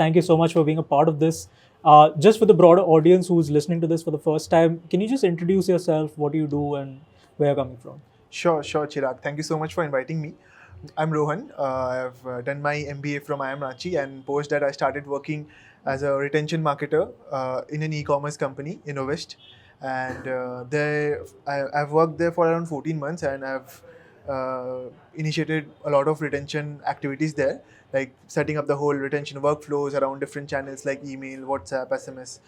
thank you so much for being a part of this. Just for the broader audience who's listening to this for the first time, can you just introduce yourself, what do you do, and where you're coming from? Sure, Chirag. Thank you so much for inviting me. I'm Rohan. I've done my MBA from IIM Ranchi, and post that I started working as a retention marketer in an e-commerce company, Innovest. And I've worked there for around 14 months, and I've initiated a lot of retention activities there, like setting up the whole retention workflows around different channels like email, WhatsApp, SMS.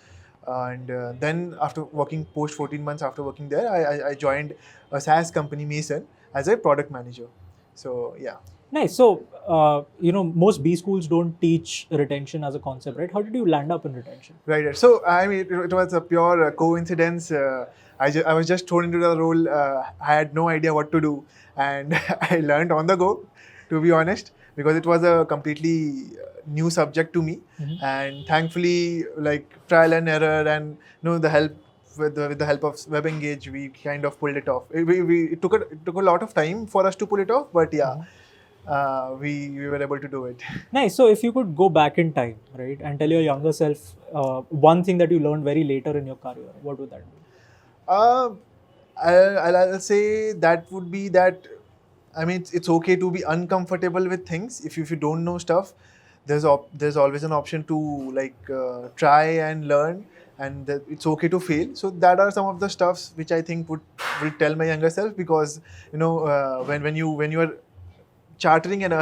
And then after working post 14 months after working there, I joined a SaaS company, Mason, as a product manager. So yeah. Nice. So, most B schools don't teach retention as a concept, right? How did you land up in retention? Right. So I mean, it was a pure coincidence. I was just thrown into the role. I had no idea what to do, and I learned on the go, to be honest, because it was a completely new subject to me. Mhm. And thankfully, like trial and error, and the help with the help of WebEngage, we kind of pulled it off. It took a lot of time for us to pull it off, but yeah. Mhm. We were able to do it. Nice. So, if you could go back in time, right, and tell your younger self one thing that you learned very later in your career, what would that be? I'll say that would be that. I mean, it's okay to be uncomfortable with things. If you don't know stuff, there's always an option to try and learn, and it's okay to fail. So that are some of the stuffs which I think will tell my younger self, because when you are chartering an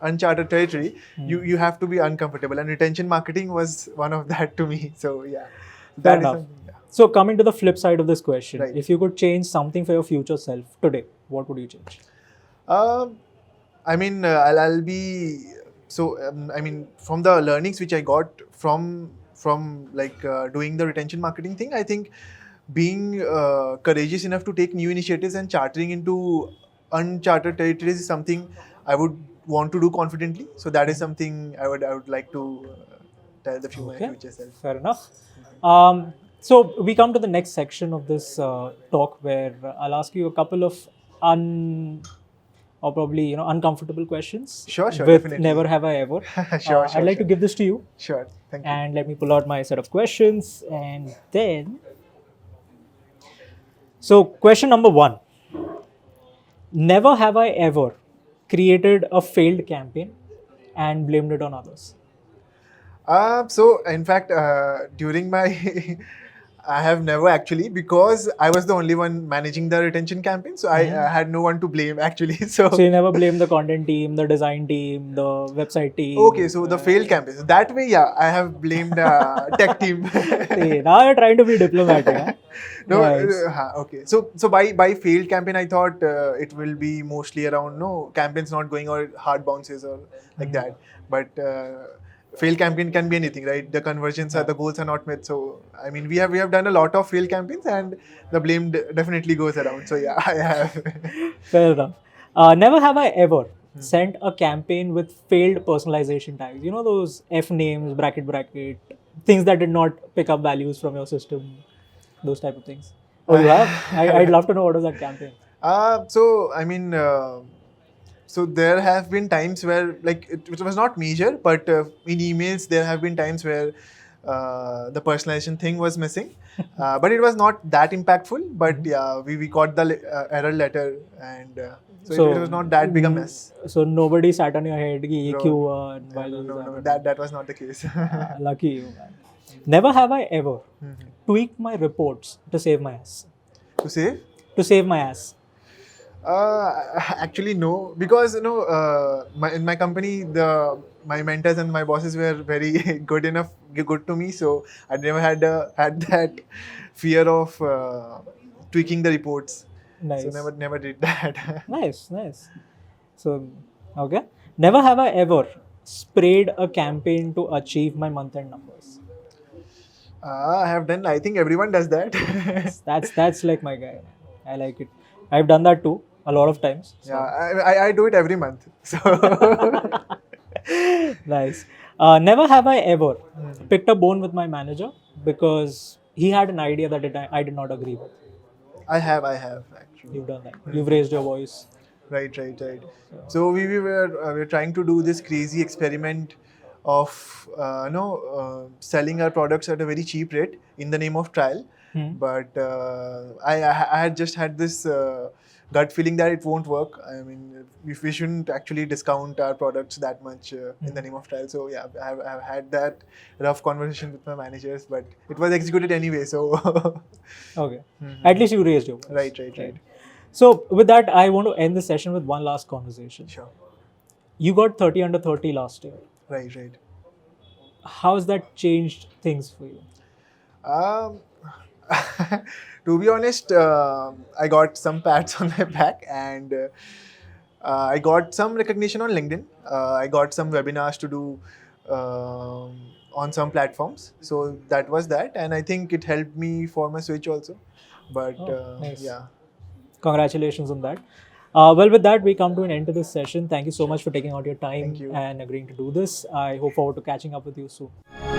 uncharted territory, you have to be uncomfortable, and retention marketing was one of that to me. So yeah, Fair that is enough. something. Yeah. So, coming to the flip side of this question, Right. if you could change something for your future self today, what would you change? I mean, I'll be so. I mean, from the learnings which I got from doing the retention marketing thing, I think being courageous enough to take new initiatives and chartering into uncharted territories is something I would want to do confidently. So that is something I would like to tell the my future self. Fair enough. So we come to the next section of this talk, where I'll ask you a couple of probably uncomfortable questions. Sure, with definitely. never have I ever. Sure, I'd like to give this to you, Sure, thank you. and let me pull out my set of questions, and then. So, question number 1. Never have I ever created a failed campaign and blamed it on others. So in fact, during my I have never actually, because I was the only one managing the retention campaign, so I had no one to blame actually. So you never blame the content team, the design team, the website team. Okay, so the failed campaign. So that way, yeah, I have blamed tech team. See, now you're trying to be diplomatic. Huh? No, Nice. okay. So by failed campaign, I thought it will be mostly around campaigns not going, or hard bounces or like that. But failed campaign can be anything, right? The conversions the goals are not met. So I mean, we have done a lot of failed campaigns, and the blame definitely goes around. So yeah, I have. Fair enough. Never have I ever sent a campaign with failed personalization tags. You know those F names, bracket, things that did not pick up values from your system, those type of things. Oh, you have? I'd love to know what was that campaign. So I mean, so there have been times where it was not major, but in emails there have been times where the personalization thing was missing, but it was not that impactful. But yeah, we got the error letter, and so it was not that big a mess. So nobody sat on your head कि ये No, क्यों हुआ and why this is No, happening? that was not the case. Lucky you, man. Never have I ever tweaked my reports to save my ass. To save? To save my ass. Actually, no, because in my company, my mentors and my bosses were very good to me, so I never had that fear of tweaking the reports. Nice. So never did that. Nice. So, okay. Never have I ever sprayed a campaign to achieve my month-end numbers. I have done. I think everyone does that. That's like my guy. I like it. I've done that too a lot of times. So. Yeah, I do it every month. So Nice. Never have I ever picked a bone with my manager because he had an idea that I did not agree with. I have actually. You've done that. You've raised your voice. Right. So we were trying to do this crazy experiment of selling our products at a very cheap rate in the name of trial. But I had just had this gut feeling that it won't work. I mean, we shouldn't actually discount our products that much in the name of trial. So yeah, I've had that rough conversation with my managers, but it was executed anyway. So Okay. At least you raised your voice. right. So with that, I want to end the session with one last conversation. Sure. You got 30 under 30 last year. Right. How's that changed things for you? To be honest, I got some pats on my back, and I got some recognition on LinkedIn. I got some webinars to do on some platforms. So that was that, and I think it helped me for my switch also. But Nice. yeah. Congratulations on that. Well, with that, we come to an end to this session. Thank you so much for taking out your time Thank you. and agreeing to do this. I hope forward to catching up with you soon.